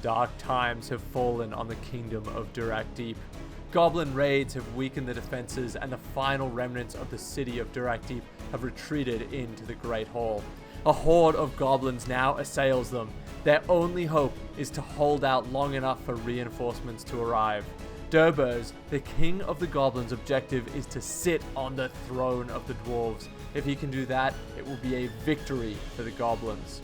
dark times have fallen on the kingdom of Durak Deep. Goblin raids have weakened the defenses, and the final remnants of the city of Durak Deep have retreated into the Great Hall. A horde of goblins now assails them. Their only hope is to hold out long enough for reinforcements to arrive. Durbers, the king of the goblins' objective is to sit on the throne of the dwarves. If he can do that, it will be a victory for the goblins.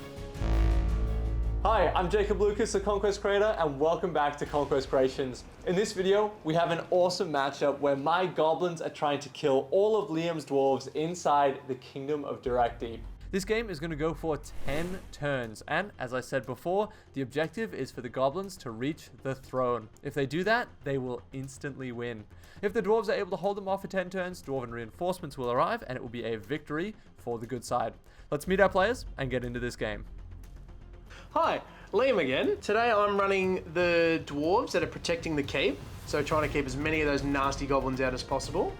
Hi, I'm Jacob Lucas, the Conquest Creator, and welcome back to Conquest Creations. In this video, we have an awesome matchup where my goblins are trying to kill all of Liam's dwarves inside the kingdom of Durak Deep. This game is going to go for 10 turns, and as I said before, the objective is for the goblins to reach the throne. If they do that, they will instantly win. If the dwarves are able to hold them off for 10 turns, dwarven reinforcements will arrive, and it will be a victory for the good side. Let's meet our players and get into this game. Hi, Liam again. Today I'm running the dwarves that are protecting the keep, so trying to keep as many of those nasty goblins out as possible.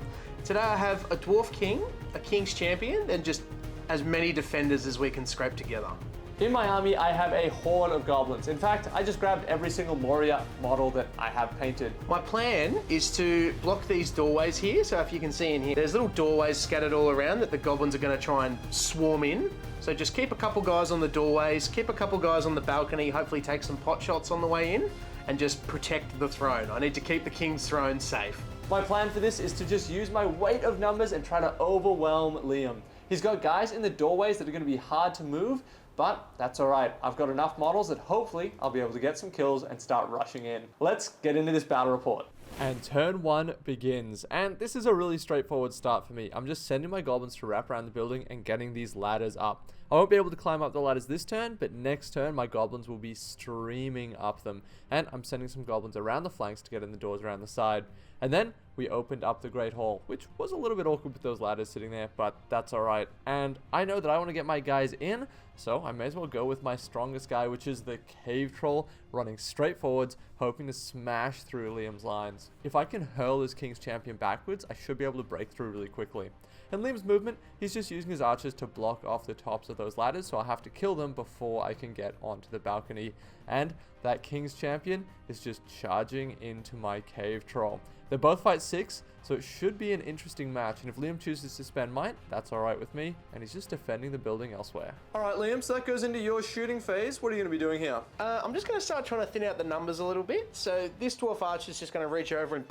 Today I have a dwarf king, a king's champion, and just as many defenders as we can scrape together. In my army, I have a horde of goblins. In fact, I just grabbed every single Moria model that I have painted. My plan is to block these doorways here, so if you can see in here, there's little doorways scattered all around that the goblins are going to try and swarm in. So just keep a couple guys on the doorways, keep a couple guys on the balcony, hopefully take some pot shots on the way in, and just protect the throne. I need to keep the king's throne safe. My plan for this is to just use my weight of numbers and try to overwhelm Liam. He's got guys in the doorways that are going to be hard to move, but that's all right. I've got enough models that hopefully I'll be able to get some kills and start rushing in. Let's get into this battle report. And turn one begins, and this is a really straightforward start for me. I'm just sending my goblins to wrap around the building and getting these ladders up. I won't be able to climb up the ladders this turn, but next turn my goblins will be streaming up them. And I'm sending some goblins around the flanks to get in the doors around the side. And then we opened up the Great Hall, which was a little bit awkward with those ladders sitting there, but that's alright. And I know that I want to get my guys in, so I may as well go with my strongest guy, which is the Cave Troll, running straight forwards, hoping to smash through Liam's lines. If I can hurl this King's Champion backwards, I should be able to break through really quickly. In Liam's movement, he's just using his archers to block off the tops of those ladders, so I'll have to kill them before I can get onto the balcony. And that King's Champion is just charging into my Cave Troll. They both fight 6, so it should be an interesting match, and if Liam chooses to spend might, that's alright with me, and he's just defending the building elsewhere. Alright Liam, so that goes into your shooting phase. What are you going to be doing here? I'm just going to start trying to thin out the numbers a little bit. So this dwarf archer is just going to reach over and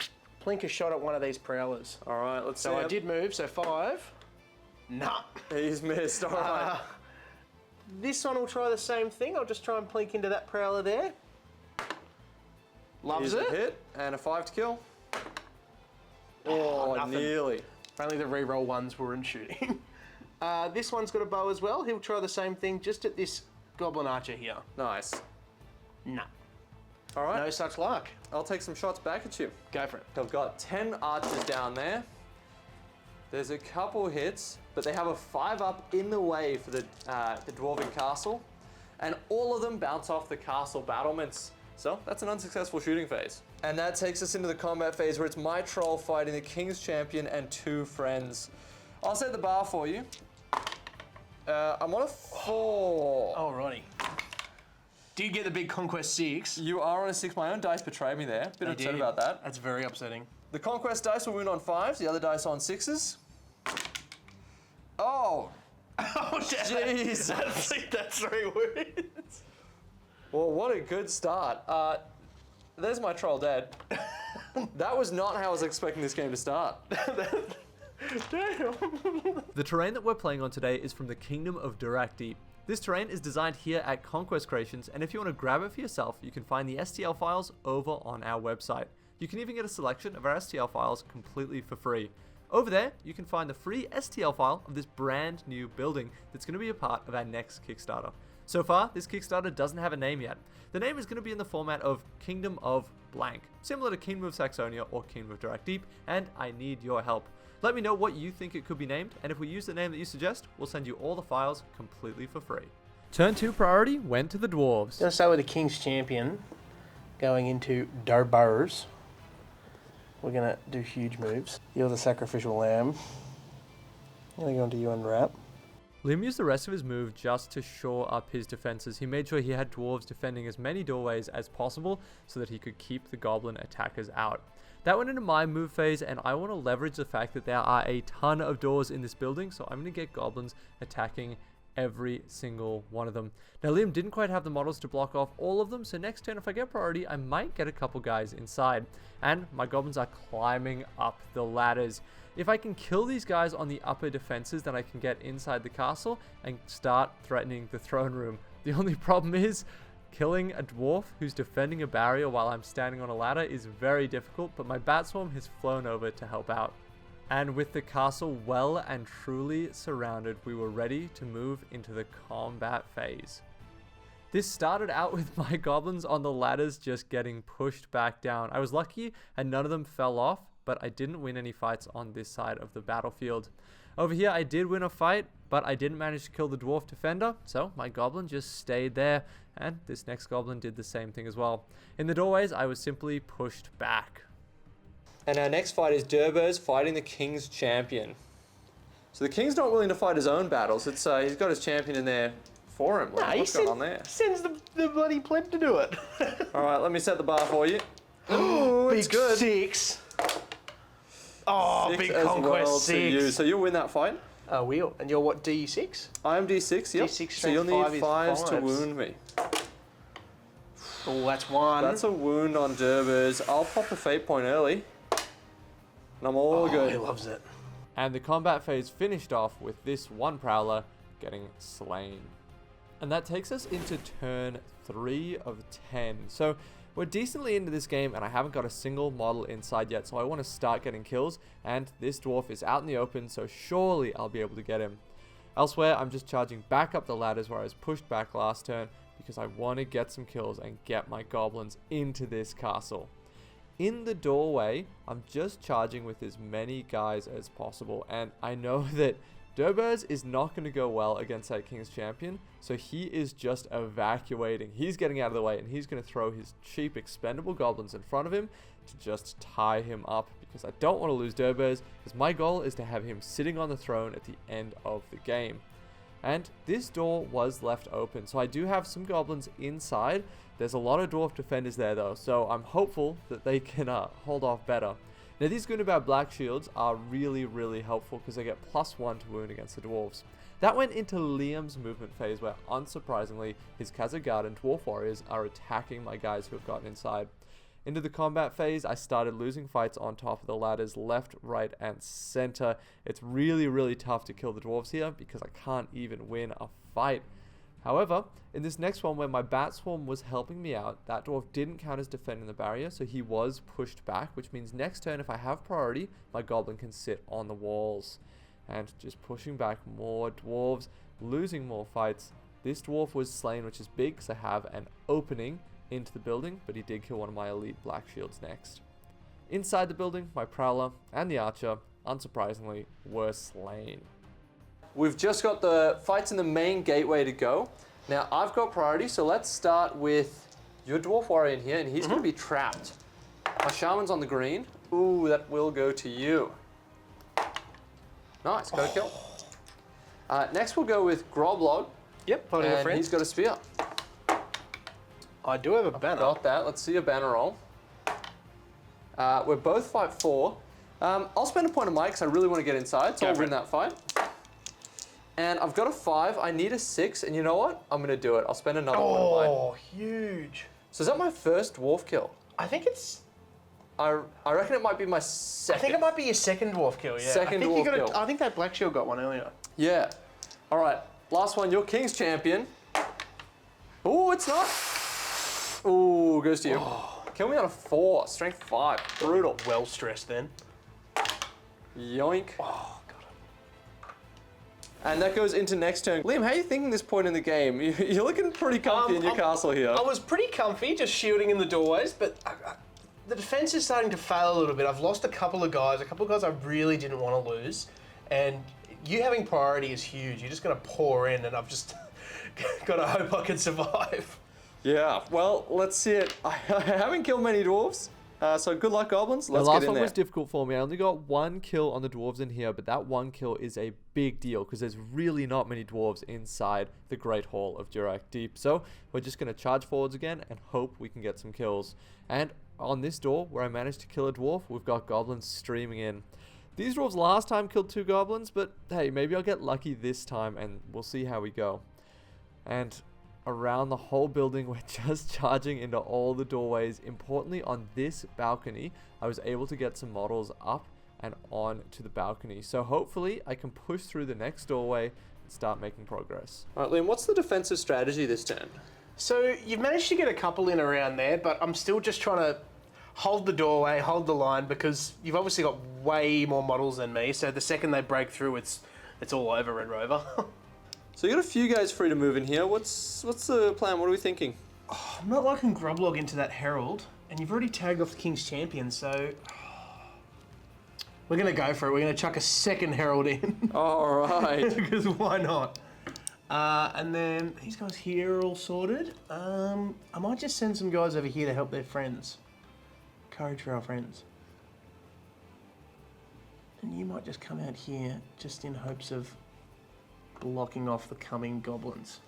plink a shot at one of these prowlers. Alright, let's see. So I did move, so 5. Nah. He's missed, alright. This one will try the same thing. I'll just try and plink into that prowler there. Loves it. A hit, and a 5 to kill. Oh, nearly. Only the reroll ones weren't shooting. This one's got a bow as well. He'll try the same thing just at this goblin archer here. Nice. Nah. All right. No such luck. I'll take some shots back at you. Go for it. I've got 10 archers down there. There's a couple hits, but they have a 5 up in the way for the dwarven castle, and all of them bounce off the castle battlements. So that's an unsuccessful shooting phase. And that takes us into the combat phase where it's my troll fighting the King's Champion and 2 friends. I'll set the bar for you. I'm on a 4. Alrighty. Do you get the big Conquest 6? You are on a 6. My own dice betrayed me there. Bit upset about that. That's very upsetting. The Conquest dice will win on 5s, the other dice on 6s. Oh! Oh, Jesus! That's 3 wounds. Well, what a good start. There's my troll dead. That was not how I was expecting this game to start. Damn. The terrain that we're playing on today is from the Kingdom of Durak Deep. This terrain is designed here at Conquest Creations, and if you want to grab it for yourself, you can find the STL files over on our website. You can even get a selection of our STL files completely for free. Over there, you can find the free STL file of this brand new building that's going to be a part of our next Kickstarter. So far, this Kickstarter doesn't have a name yet. The name is going to be in the format of Kingdom of Blank, similar to Kingdom of Saxonia or Kingdom of Durak Deep, and I need your help. Let me know what you think it could be named, and if we use the name that you suggest, we'll send you all the files completely for free. Turn 2 priority went to the Dwarves. Gonna start with the King's Champion, going into Durbers. We're gonna do huge moves. You're the sacrificial lamb. I'm gonna go into you and wrap. Liam used the rest of his move just to shore up his defenses. He made sure he had dwarves defending as many doorways as possible so that he could keep the goblin attackers out. That went into my move phase, and I want to leverage the fact that there are a ton of doors in this building, so I'm going to get goblins attacking every single one of them. Now, Liam didn't quite have the models to block off all of them, so next turn, if I get priority, I might get a couple guys inside. And my goblins are climbing up the ladders. If I can kill these guys on the upper defenses, then I can get inside the castle and start threatening the throne room. The only problem is, killing a dwarf who's defending a barrier while I'm standing on a ladder is very difficult, but my bat swarm has flown over to help out. And with the castle well and truly surrounded, we were ready to move into the combat phase. This started out with my goblins on the ladders just getting pushed back down. I was lucky and none of them fell off, but I didn't win any fights on this side of the battlefield. Over here, I did win a fight, but I didn't manage to kill the dwarf defender, so my goblin just stayed there, and this next goblin did the same thing as well. In the doorways, I was simply pushed back. And our next fight is Dwarves fighting the King's champion. So the King's not willing to fight his own battles. It's he's got his champion in there for him. Like, what's going on there? He sends the bloody pleb to do it. All right, let me set the bar for you. Ooh, it's big good. 6. Oh, Six big as conquest well 6. to you. So you'll win that fight. Wheel. And you're what, D6? I am D6, yep. D6 so you'll strength need 5 is 5s to 5s. wound me. Oh, that's 1. That's a wound on Dwarves. I'll pop a fate point early. And I'm all good. He loves it. And the combat phase finished off with this one prowler getting slain. And that takes us into turn 3 of 10. So we're decently into this game, and I haven't got a single model inside yet, so I want to start getting kills, and this dwarf is out in the open, so surely I'll be able to get him. Elsewhere, I'm just charging back up the ladders where I was pushed back last turn, because I want to get some kills and get my goblins into this castle. In the doorway, I'm just charging with as many guys as possible, and I know that Dwarves is not going to go well against that King's champion, so he is just evacuating. He's getting out of the way, and he's going to throw his cheap expendable goblins in front of him to just tie him up, because I don't want to lose Dwarves, because my goal is to have him sitting on the throne at the end of the game. And this door was left open, so I do have some goblins inside. There's a lot of dwarf defenders there though, so I'm hopeful that they can hold off better. Now these Gunabad black shields are really, really helpful because they get +1 to wound against the dwarves. That went into Liam's movement phase where, unsurprisingly, his Khazad and dwarf warriors are attacking my guys who have gotten inside. Into the combat phase, I started losing fights on top of the ladders left, right, and center. It's really, really tough to kill the dwarves here because I can't even win a fight. However, in this next one where my bat swarm was helping me out, that dwarf didn't count as defending the barrier, so he was pushed back, which means next turn if I have priority, my goblin can sit on the walls. And just pushing back more dwarves, losing more fights. This dwarf was slain, which is big because I have an opening into the building, but he did kill one of my elite black shields next. Inside the building, my prowler and the archer, unsurprisingly, were slain. We've just got the fights in the main gateway to go. Now I've got priority, so let's start with your dwarf warrior in here, and he's going to be trapped. My shaman's on the green. Ooh, that will go to you. Nice, got a kill. Next we'll go with Groblog. Yep, plenty of and friends. he's got a spear. I do have a banner. Got that. Let's see a banner roll. We're both fight 4. I'll spend a point on Mike because I really want to get inside, so I'll win that fight. And I've got a 5. I need a 6, and you know what? I'm going to do it. I'll spend another one on mine. Oh, huge. So is that my first dwarf kill? I think it's... I reckon it might be my second. I think it might be your second dwarf kill, yeah. Second dwarf kill. I think that black shield got one earlier. Yeah. All right. Last one. Your King's champion. Ooh, it's not. Ooh, goes to you. Oh. Kill me on a 4. Strength 5. Brutal. Well stressed then. Yoink. Oh, got it. And that goes into next turn. Liam, how are you thinking this point in the game? You're looking pretty comfy in your castle here. I was pretty comfy, just shielding in the doorways, but the defense is starting to fail a little bit. I've lost a couple of guys I really didn't want to lose, and you having priority is huge. You're just going to pour in, and I've just got to hope I can survive. Yeah, well, let's see it. I haven't killed many dwarves. So good luck, Goblins. The Let's last get in one there. was difficult for me. I only got 1 kill on the Dwarves in here, but that 1 kill is a big deal because there's really not many Dwarves inside the Great Hall of Durak Deep. So we're just going to charge forwards again and hope we can get some kills. And on this door, where I managed to kill a Dwarf, we've got Goblins streaming in. These Dwarves last time killed 2 Goblins, but hey, maybe I'll get lucky this time and we'll see how we go. And around the whole building, we're just charging into all the doorways. Importantly, on this balcony, I was able to get some models up and on to the balcony. So hopefully I can push through the next doorway and start making progress. All right, Liam, what's the defensive strategy this turn? So you've managed to get a couple in around there, but I'm still just trying to hold the doorway, hold the line, because you've obviously got way more models than me. So the second they break through, it's all over Red Rover. So you got a few guys free to move in here. What's the plan? What are we thinking? I'm not liking Groblog into that Herald, and you've already tagged off the King's Champion, so we're going to go for it. We're going to chuck a second Herald in. All right. Because why not? And then these guys here are all sorted. I might just send some guys over here to help their friends. Courage for our friends. And you might just come out here just in hopes of blocking off the coming Goblins.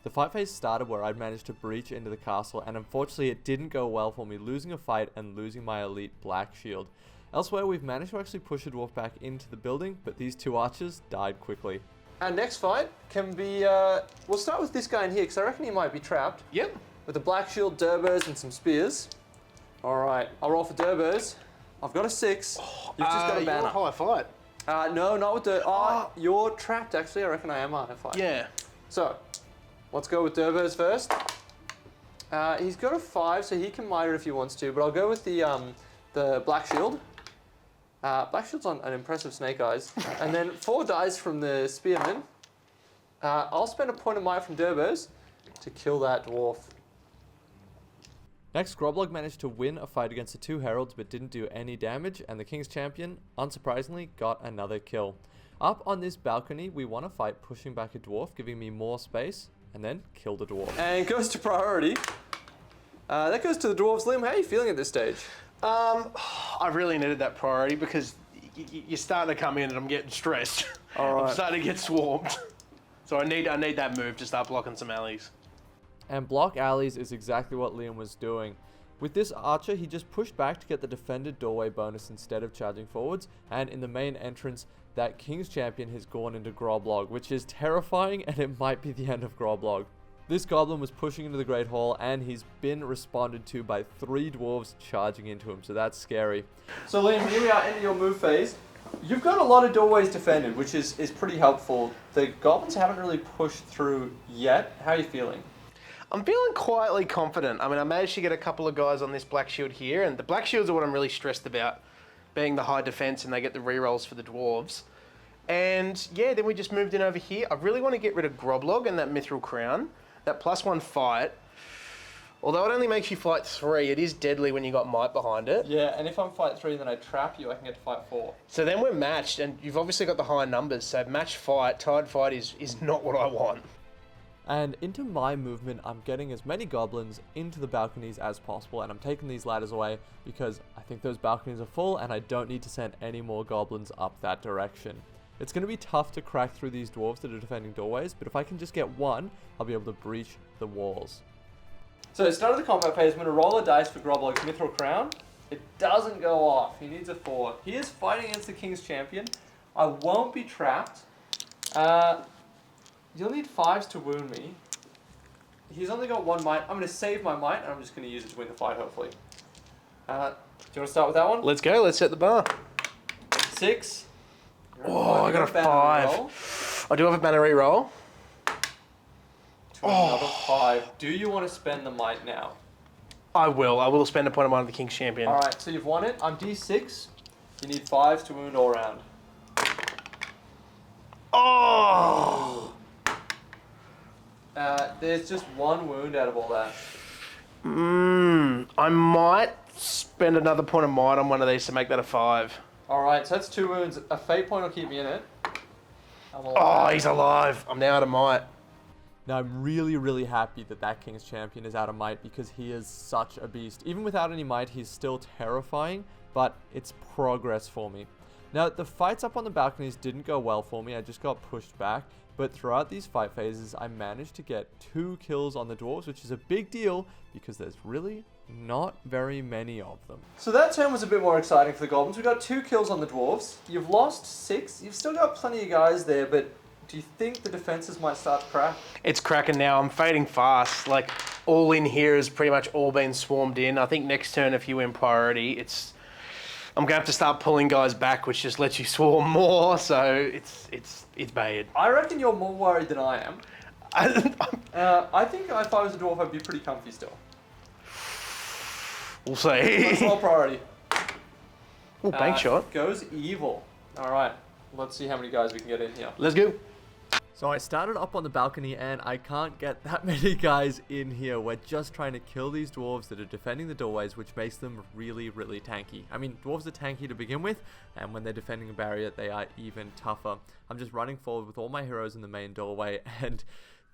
The fight phase started where I'd managed to breach into the castle, and unfortunately it didn't go well for me, losing a fight and losing my elite black shield. Elsewhere, we've managed to actually push a dwarf back into the building, but these 2 archers died quickly. Our next fight can be, we'll start with this guy in here, because I reckon he might be trapped. Yep. With a black shield, Durbers, and some spears. All right, I'll roll for Durbers. I've got a 6. You've just got a banner. High fight. No, not with you're trapped, actually. I reckon I am high fight. Yeah. So, let's go with Durbers first. He's got a 5, so he can miter if he wants to, but I'll go with the black shield. Black shield's on an impressive snake eyes. And then 4 dies from the spearman. I'll spend a point of might from Durbers to kill that dwarf. Next, Groblog managed to win a fight against the 2 heralds but didn't do any damage, and the King's Champion, unsurprisingly, got another kill. Up on this balcony, we won a fight pushing back a dwarf, giving me more space, and then killed a dwarf. And goes to priority. That goes to the dwarves. Liam, how are you feeling at this stage? I really needed that priority because you're starting to come in and I'm getting stressed. All right. I'm starting to get swarmed. So I need that move to start blocking some alleys. And block alleys is exactly what Liam was doing. With this archer, he just pushed back to get the defended doorway bonus instead of charging forwards, and in the main entrance, that King's Champion has gone into Groblog, which is terrifying, and it might be the end of Groblog. This goblin was pushing into the Great Hall, and he's been responded to by 3 dwarves charging into him, so that's scary. So Liam, here we are into your move phase. You've got a lot of doorways defended, which is pretty helpful. The goblins haven't really pushed through yet. How are you feeling? I'm feeling quietly confident. I mean, I managed to get a couple of guys on this black shield here, and the black shields are what I'm really stressed about, being the high defense and they get the rerolls for the dwarves. And yeah, then we just moved in over here. I really want to get rid of Groblog and that Mithril Crown, that +1 fight. Although it only makes you fight 3, it is deadly when you got might behind it. Yeah, and if I'm fight 3 and then I trap you, I can get to fight 4. So then we're matched, and you've obviously got the higher numbers, so match fight, tied fight is not what I want. And into my movement, I'm getting as many goblins into the balconies as possible, and I'm taking these ladders away because I think those balconies are full and I don't need to send any more goblins up that direction. It's going to be tough to crack through these dwarves that are defending doorways, but if I can just get one, I'll be able to breach the walls. So at the start of the combat phase, I'm going to roll a dice for Groblog's Mithril Crown. It doesn't go off. He needs a 4. He is fighting against the King's Champion. I won't be trapped. You'll need 5s to wound me. He's only got 1 might. I'm going to save my might, and I'm just going to use it to win the fight, hopefully. Do you want to start with that one? Let's go, let's set the bar. 6. Oh, I got a 5. I do have a banner reroll. Another 5. Do you want to spend the might now? I will spend a point of mine on the King's Champion. Alright, so you've won it. I'm D6. You need 5s to wound all round. Oh! There's just 1 wound out of all that. I might spend another point of might on one of these to make that a 5. Alright, so that's 2 wounds. A fate point will keep me in it. Oh, he's alive. I'm now out of might. Now, I'm really, really happy that that King's Champion is out of might because he is such a beast. Even without any might, he's still terrifying, but it's progress for me. Now, the fights up on the balconies didn't go well for me. I just got pushed back. But throughout these fight phases, I managed to get 2 kills on the Dwarves, which is a big deal because there's really not very many of them. So that turn was a bit more exciting for the Goblins. We got 2 kills on the Dwarves. You've lost 6. You've still got plenty of guys there, but do you think the defenses might start to crack? It's cracking now. I'm fading fast. Like, all in here has pretty much all been swarmed in. I think next turn, if you win priority, I'm going to have to start pulling guys back, which just lets you swarm more. So it's bad. I reckon you're more worried than I am. I think if I was a Dwarf, I'd be pretty comfy still. We'll see. Let's roll priority. Oh, bank shot. Goes evil. All right. Let's see how many guys we can get in here. Let's go. So I started up on the balcony and I can't get that many guys in here. We're just trying to kill these dwarves that are defending the doorways, which makes them really, really tanky. I mean, dwarves are tanky to begin with, and when they're defending a barrier, they are even tougher. I'm just running forward with all my heroes in the main doorway, and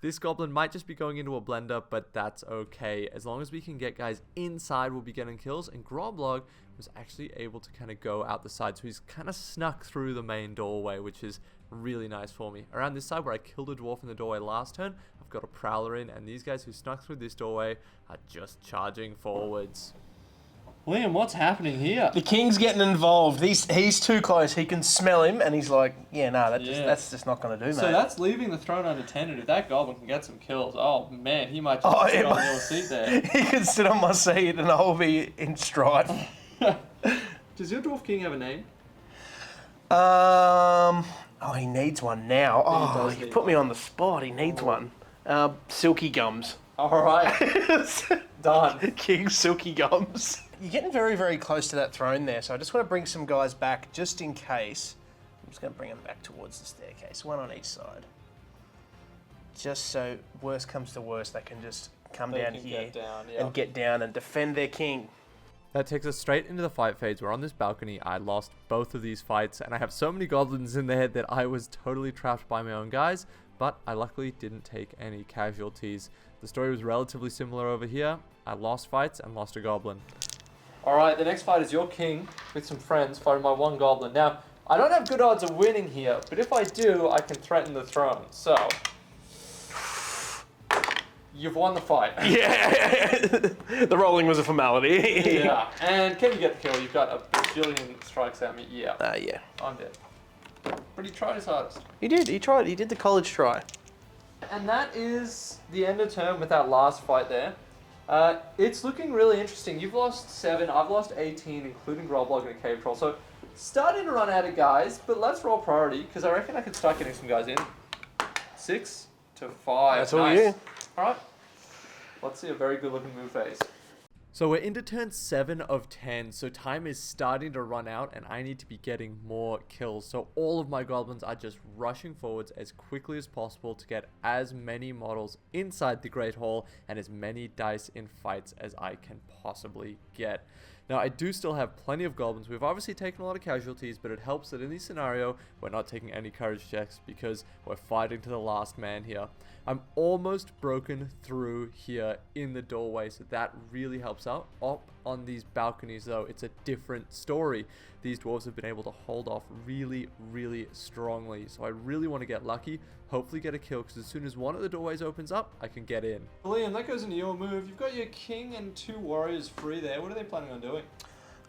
this goblin might just be going into a blender, but that's okay. As long as we can get guys inside, we'll be getting kills, and Groblog was actually able to kind of go out the side, so he's kind of snuck through the main doorway, which is really nice for me. Around this side where I killed a dwarf in the doorway last turn, I've got a prowler in, and these guys who snuck through this doorway are just charging forwards. Liam, what's happening here? The king's getting involved. He's too close. He can smell him, and he's like, yeah, no, that's just not going to do, mate. So that's leaving the throne unattended. If that goblin can get some kills, oh man, he might just sit on your seat there. He can sit on my seat, and I'll be in strife. Does your dwarf king have a name? Oh, he needs one now. Oh, you put me on the spot. He needs one. Silky Gums. All right. Done. King Silky Gums. You're getting very, very close to that throne there, so I just want to bring some guys back just in case. I'm just going to bring them back towards the staircase, one on each side. Just so worst comes to worst, they can just come down here and get down and defend their king. That takes us straight into the fight phase. We're on this balcony. I lost both of these fights, and I have so many goblins in there that I was totally trapped by my own guys, but I luckily didn't take any casualties. The story was relatively similar over here. I lost fights and lost a goblin. All right, the next fight is your king with some friends fighting my one goblin. Now, I don't have good odds of winning here, but if I do, I can threaten the throne. So, you've won the fight. Yeah, the rolling was a formality. Yeah, and can you get the kill? You've got a bajillion strikes at me. Yeah. Yeah. I'm dead. But he tried his hardest. He did. He tried. He did the college try. And that is the end of turn with that last fight there. It's looking really interesting. You've lost 7, I've lost 18, including Groblog and a cave troll. So, starting to run out of guys, but let's roll priority, because I reckon I can start getting some guys in. 6 to 5. That's all you. Alright. Let's see a very good looking move phase. So we're into turn 7 of 10, so time is starting to run out and I need to be getting more kills. So all of my goblins are just rushing forwards as quickly as possible to get as many models inside the Great Hall and as many dice in fights as I can possibly get. Now, I do still have plenty of goblins. We've obviously taken a lot of casualties, but it helps that in this scenario, we're not taking any courage checks because we're fighting to the last man here. I'm almost broken through here in the doorway, so that really helps out. Up on these balconies, though, it's a different story. These dwarves have been able to hold off really, really strongly, so I really want to get lucky, hopefully get a kill, because as soon as one of the doorways opens up, I can get in. Liam, that goes into your move. You've got your king and 2 warriors free there. What are they planning on doing?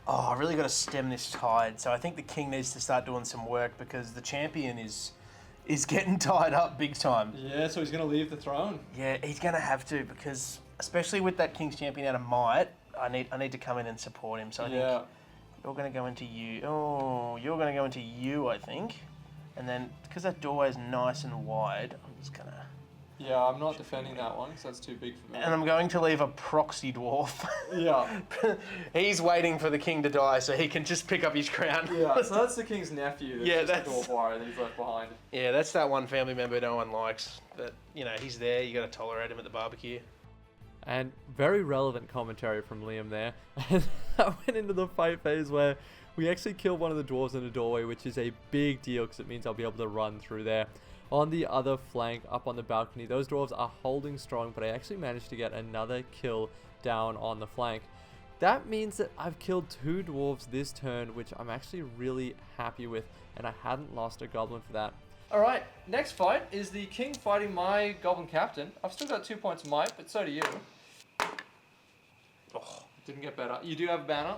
Oh, I really got to stem this tide. So I think the king needs to start doing some work because the champion is getting tied up big time. Yeah, so he's going to leave the throne. Yeah, he's going to have to because, especially with that king's champion out of might, I need to come in and support him. So I think you're going to go into you. Oh, you're going to go into you, I think. And then, because that doorway is nice and wide, I'm just going to... Yeah, I'm not defending that one because that's too big for me. And I'm going to leave a proxy dwarf. Yeah. He's waiting for the king to die so he can just pick up his crown. Yeah, so that's the king's nephew. That's the dwarf warrior that he's left behind. Yeah, that's that one family member no one likes. But, you know, he's there. You got to tolerate him at the barbecue. And very relevant commentary from Liam there. And I went into the fight phase where we actually killed one of the dwarves in the doorway, which is a big deal because it means I'll be able to run through there. On the other flank, up on the balcony, those dwarves are holding strong, but I actually managed to get another kill down on the flank. That means that I've killed 2 dwarves this turn, which I'm actually really happy with, and I hadn't lost a goblin for that. Alright, next fight is the king fighting my goblin captain. I've still got 2 points of might, but so do you. Oh, didn't get better. You do have a banner.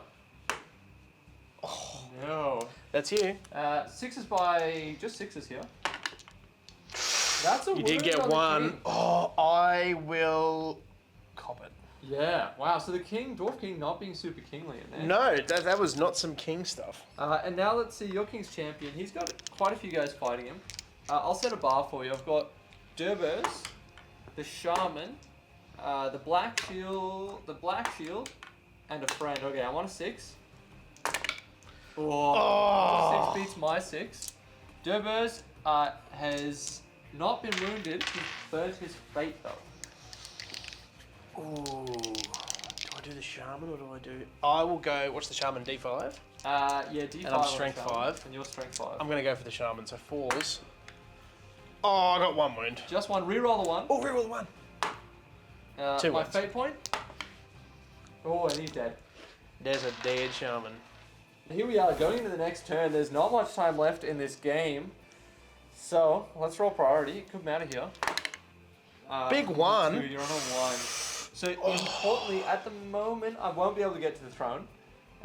Oh, no. That's you. 6s by... just 6s here. That's a You did wound get on the 1. king. Oh, I will cop it. Yeah, wow, so the king, Dwarf King not being super kingly in there. No, that was not some king stuff. And now let's see your king's champion. He's got quite a few guys fighting him. I'll set a bar for you. I've got Durbers, the Shaman, the Black Shield, and a friend. Okay, I want a 6. Oh, 6 beats my 6. Durbers has not been wounded. He's burnt his fate though. Ooh. Do I do the shaman or do I do... I will go... What's the shaman? D5? Yeah, D5. And I'm strength 5. And you're strength 5. I'm going to go for the shaman, so 4s. Oh, I got 1 wound. Just 1. Reroll the 1. Oh, reroll the 1. 2 my wounds. fate point. Oh, and he's dead. There's a dead shaman. Here we are, going into the next turn. There's not much time left in this game. So, let's roll priority. It could matter here. Big 1. 2, you're on a 1. So, importantly, at the moment, I won't be able to get to the throne.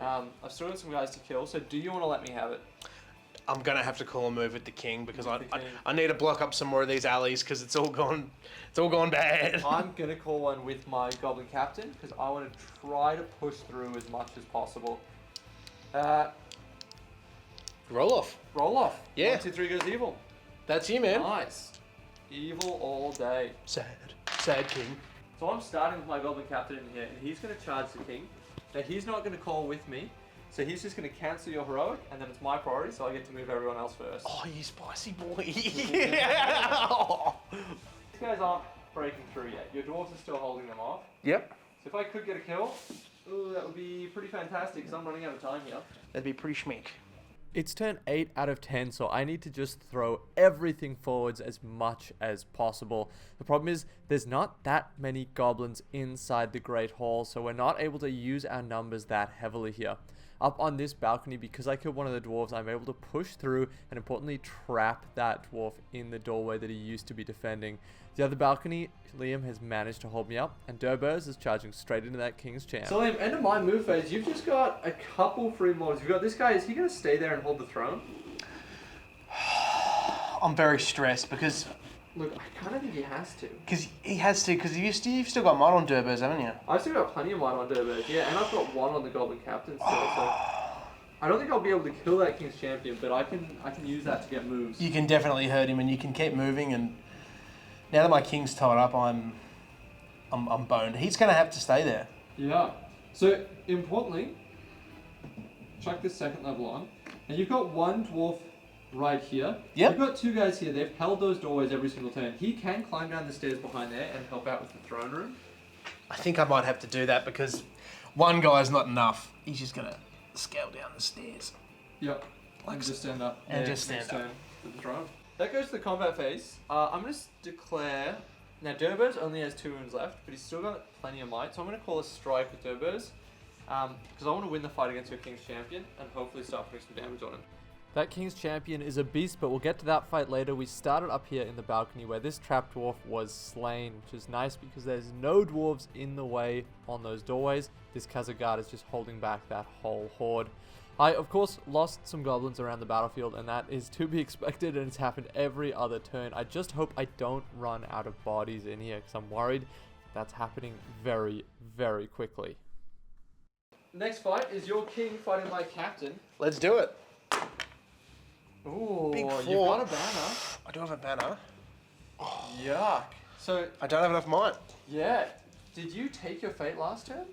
I've still got some guys to kill, so do you want to let me have it? I'm going to have to call a move with the king because With the king. I need to block up some more of these alleys because it's all gone bad. I'm going to call one with my goblin captain because I want to try to push through as much as possible. Roll off. Roll off. Yeah. 1, 2, 3 goes evil. That's you, man. Nice. Evil all day. Sad king. So I'm starting with my goblin captain in here, and he's going to charge the king. Now he's not going to call with me, so he's just going to cancel your heroic, and then it's my priority, so I get to move everyone else first. Oh, you spicy boy. These guys aren't breaking through yet. Your dwarves are still holding them off. Yep. So if I could get a kill, ooh, that would be pretty fantastic, because I'm running out of time here. That'd be pretty schmeek. It's turn 8 out of 10, so I need to just throw everything forwards as much as possible. The problem is there's not that many goblins inside the Great Hall, so we're not able to use our numbers that heavily here. Up on this balcony, because I killed one of the dwarves, I'm able to push through and importantly trap that dwarf in the doorway that he used to be defending. The other balcony, Liam has managed to hold me up, and Durbers is charging straight into that king's champ. So Liam, end of my move phase, you've just got a couple free models. You've got this guy, is he going to stay there and hold the throne? I'm very stressed because... Look, I kind of think he has to. Because he has to, because you've still got mod on Durbers, haven't you? I've still got plenty of mine on Durbers, yeah, and I've got 1 on the Goblin Captain still, so... I don't think I'll be able to kill that King's Champion, but I can use that to get moves. You can definitely hurt him, and you can keep moving. And now that my king's tied up, I'm boned. He's going to have to stay there. Yeah. So importantly, chuck this 2nd level on, and you've got 1 dwarf right here. Yep. You've got 2 guys here. They've held those doorways every single turn. He can climb down the stairs behind there and help out with the throne room. I think I might have to do that because 1 guy's not enough. He's just going to scale down the stairs. Yep. And just stand up. And just stand next up. turn for the throne. That goes to the combat phase. I'm going to declare... Now, Durbers only has 2 wounds left, but he's still got plenty of might. So I'm going to call a strike with Durbers. Because I want to win the fight against your King's Champion and hopefully start putting some damage on him. That King's Champion is a beast, but we'll get to that fight later. We started up here in the balcony where this trap dwarf was slain, which is nice because there's no dwarves in the way on those doorways. This Khazar is just holding back that whole horde. I, of course, lost some goblins around the battlefield, and that is to be expected, and it's happened every other turn. I just hope I don't run out of bodies in here because I'm worried that's happening very, very quickly. Next fight is your king fighting my captain. Let's do it. Ooh, Big you've four. got a banner. I do have a banner. Yuck. So, I don't have enough might. yeah. Did you take your fate last turn?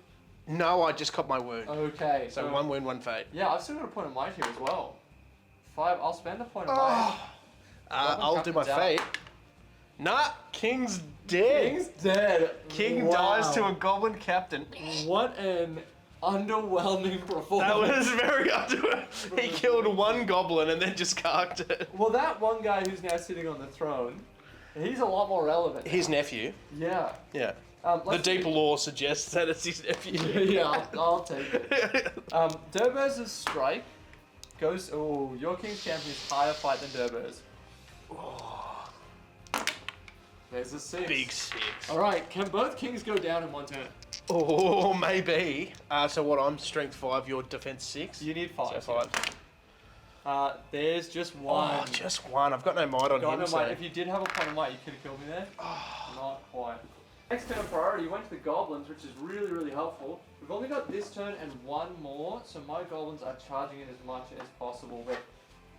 No, I just caught my wound. Okay. So 1 wound, 1 fate. Yeah, I've still got a point of might here as well. 5. I'll spend a point of might. I'll do my Captain's out. fate. Nah, King's dead. King's dead. King Wow. dies to a goblin captain. What an underwhelming performance. That was very underwhelming. He killed one goblin and then just carked it. Well, that one guy who's now sitting on the throne, he's a lot more relevant. His nephew. Yeah. Yeah. The let's deep lore suggests that it's his nephew. Yeah, I'll take it. Durbers' strike goes. Oh, your King's Champion is higher fight than Durbers. Oh, There's a 6. big 6. Alright, can both Kings go down in one turn? Oh, maybe. So what, I'm strength 5, you're defense 6? You need 5. So 5. There's just one. Oh, just one. I've got no might on Got him, no so... might. If you did have a point of might, you could have killed me there. Not quite. Next turn priority went to the Goblins, which is really, really helpful. We've only got this turn and one more, so my Goblins are charging in as much as possible. But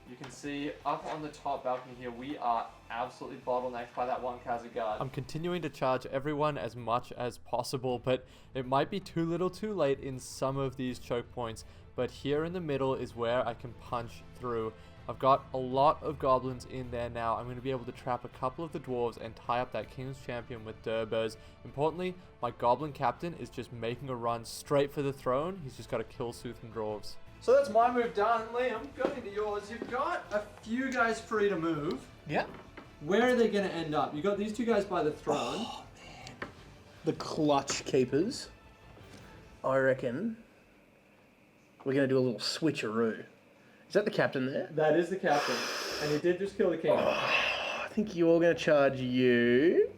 you can see up on the top balcony here, we are absolutely bottlenecked by that one Khazar. I'm continuing to charge everyone as much as possible, but it might be too little too late in some of these choke points. But here in the middle is where I can punch through. I've got a lot of goblins in there now. I'm going to be able to trap a couple of the dwarves and tie up that King's Champion with Durbers. Importantly, my goblin captain is just making a run straight for the throne. He's just got to kill Sooth and Dwarves. So that's my move done. Liam, going into yours, you've got a few guys free to move. Yeah. Where are they going to end up? You got these two guys by the throne. Oh, man. The clutch keepers. I reckon we're going to do a little switcheroo. Is that the captain there? That is the captain. And he did just kill the king. I think you're going to charge you.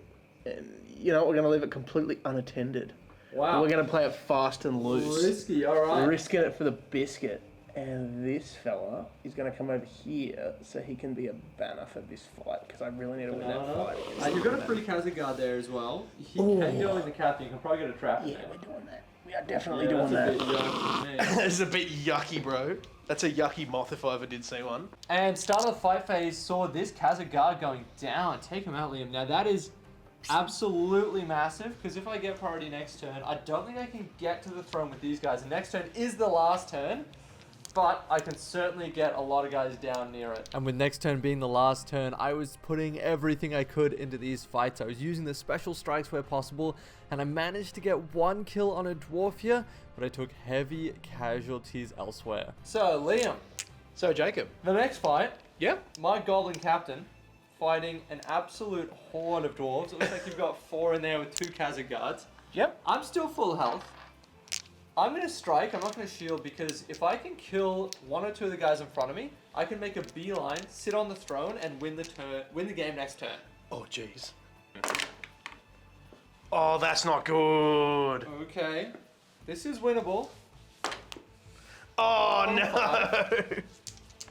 And you know what? We're going to leave it completely unattended. Wow. We're going to play it fast and loose. Risky, alright. Risking it for the biscuit. And this fella is going to come over here so he can be a banner for this fight because I really need to win that fight. You've got a free Khazar there as well. He can go in the captain. You can probably get a trap in Yeah, there. we're doing that. We are definitely That's doing a that. bit yucky, mate. That's a bit yucky, bro. That's a yucky moth if I ever did see one. And start of the fight phase saw this Khazar going down. Take him out, Liam. Now that is absolutely massive because if I get priority next turn, I don't think I can get to the throne with these guys. The next turn is the last turn, but I can certainly get a lot of guys down near it. And with next turn being the last turn, I was putting everything I could into these fights. I was using the special strikes where possible, and I managed to get one kill on a dwarf here, but I took heavy casualties elsewhere. So, Liam, So, Jacob. the next fight, Yep. my goblin captain fighting an absolute horde of dwarves. It looks like you've got 4 in there with 2 Khazar guards. Yep. I'm still full health. I'm going to strike. I'm not going to shield because if I can kill 1 or 2 of the guys in front of me, I can make a beeline, sit on the throne, and win the game next turn. Oh, jeez. Oh, that's not good. Okay. This is winnable. Oh, no.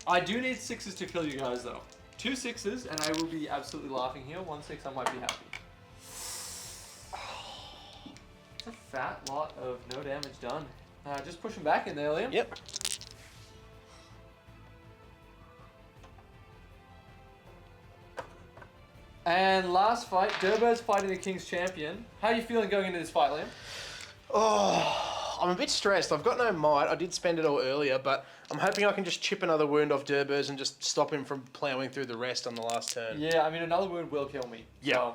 I do need 6s to kill you guys, though. 2 6s, and I will be absolutely laughing here. 1 6, I might be happy. It's a fat lot of no damage done. Just push him back in there, Liam. Yep. And last fight, Durbo's fighting the King's Champion. How are you feeling going into this fight, Liam? Oh, I'm a bit stressed. I've got no might. I did spend it all earlier, but I'm hoping I can just chip another wound off Durbers and just stop him from ploughing through the rest on the last turn. Yeah, I mean, another wound will kill me. Yeah. So.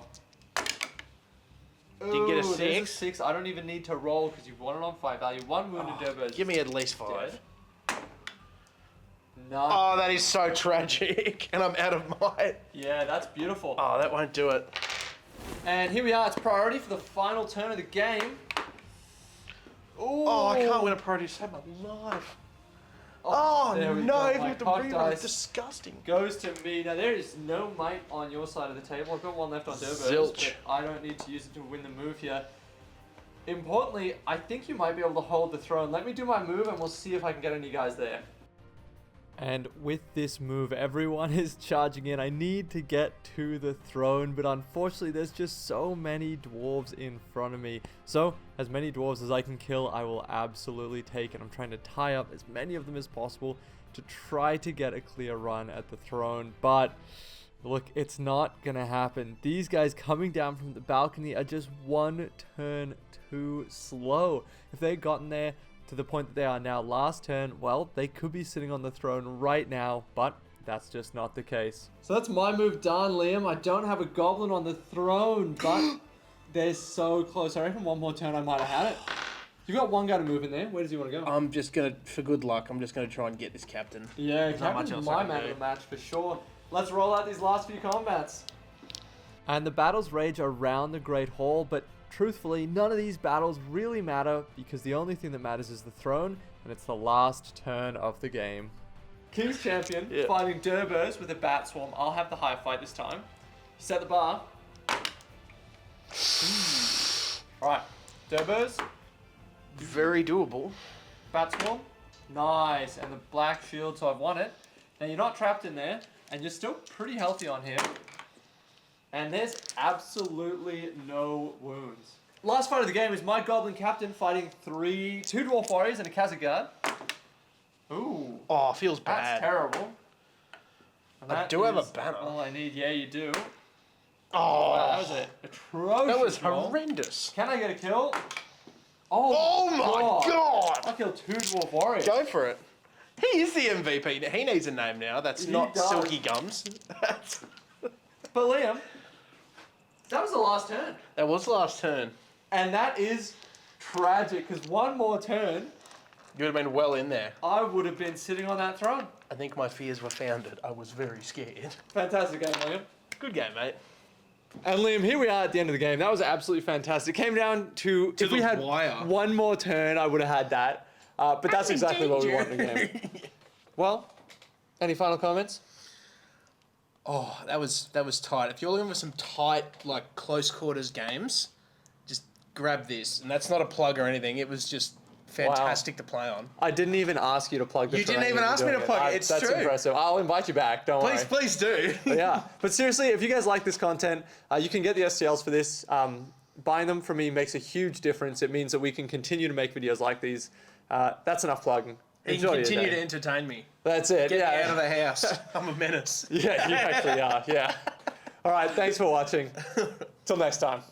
Did get a Ooh, there's 6. 6. I don't even need to roll because you've won it on fight value. 1 wound in Durbo's. Give me at least 5. No. Oh, that is so tragic. And I'm out of might. Yeah, that's beautiful. Oh, that won't do it. And here we are. It's priority for the final turn of the game. Ooh. Oh, I can't win a priority to save my life. Oh, there we no, go. even My with the cock reroll, dice it's disgusting. goes to me. Now, there is no might on your side of the table. I've got 1 left on Durbo's, Zilch. but I don't need to use it to win the move here. Importantly, I think you might be able to hold the throne. Let me do my move and we'll see if I can get any guys there. And with this move, everyone is charging in. I need to get to the throne, but unfortunately there's just so many dwarves in front of me. So, as many dwarves as I can kill, I will absolutely take, and I'm trying to tie up as many of them as possible to try to get a clear run at the throne. But look, it's not gonna happen. These guys coming down from the balcony are just 1 turn too slow. If they'd gotten there to the point that they are now last turn, well, they could be sitting on the throne right now, but that's just not the case. So that's my move done, Liam. I don't have a goblin on the throne, but they're so close. I reckon 1 more turn I might have had it. You've got one guy to move in there. Where does he want to go? I'm just gonna, for good luck, I'm just gonna try and get this captain. Yeah, There's not much Captain's else I my can man do. of the match for sure. Let's roll out these last few combats. And the battles rage around the Great Hall, but truthfully, none of these battles really matter because the only thing that matters is the throne, and it's the last turn of the game. King's Champion Yeah. fighting Durbers with a Bat Swarm. I'll have the high fight this time. Set the bar. Alright, Durbers, Very doable. Bat Swarm. Nice, and the black shield, so I've won it. Now you're not trapped in there, and you're still pretty healthy on here. And there's absolutely no wounds. Last fight of the game is my Goblin Captain fighting two Dwarf Warriors and a Khazar. Ooh. Oh, feels That's bad. terrible. And I that do have a is banner. all I need. Yeah, you do. Oh, Wow, that was an atrocious that was roll. horrendous. Can I get a kill? Oh my god! I killed two Dwarf Warriors. Go for it. He is the MVP. He needs a name now. That's He not does. Silky Gums. But Liam, that was the last turn. That was the last turn. And that is tragic, because one more turn, You would have been well in there. I would have been sitting on that throne. I think my fears were founded. I was very scared. Fantastic game, Liam. Good game, mate. And Liam, here we are at the end of the game. That was absolutely fantastic. It came down to if the we had wire. one more turn, I would have had that. But that's exactly what we want in the game. Well, any final comments? Oh, that was tight. If you're looking for some tight, like close quarters games, just grab this. And that's not a plug or anything. It was just fantastic to play on. I didn't even ask you to plug the You didn't terrain even when ask you're me to doing plug it. It's That's true. impressive. I'll invite you back. Don't worry. Please do. Yeah, but seriously, if you guys like this content, you can get the STLs for this. Buying them from me makes a huge difference. It means that we can continue to make videos like these. That's enough plugging. You Enjoy can your continue day. to entertain me. That's it. Get yeah. me out of the house. I'm a menace. Yeah, you actually are. Yeah. All right. Thanks for watching. Till next time.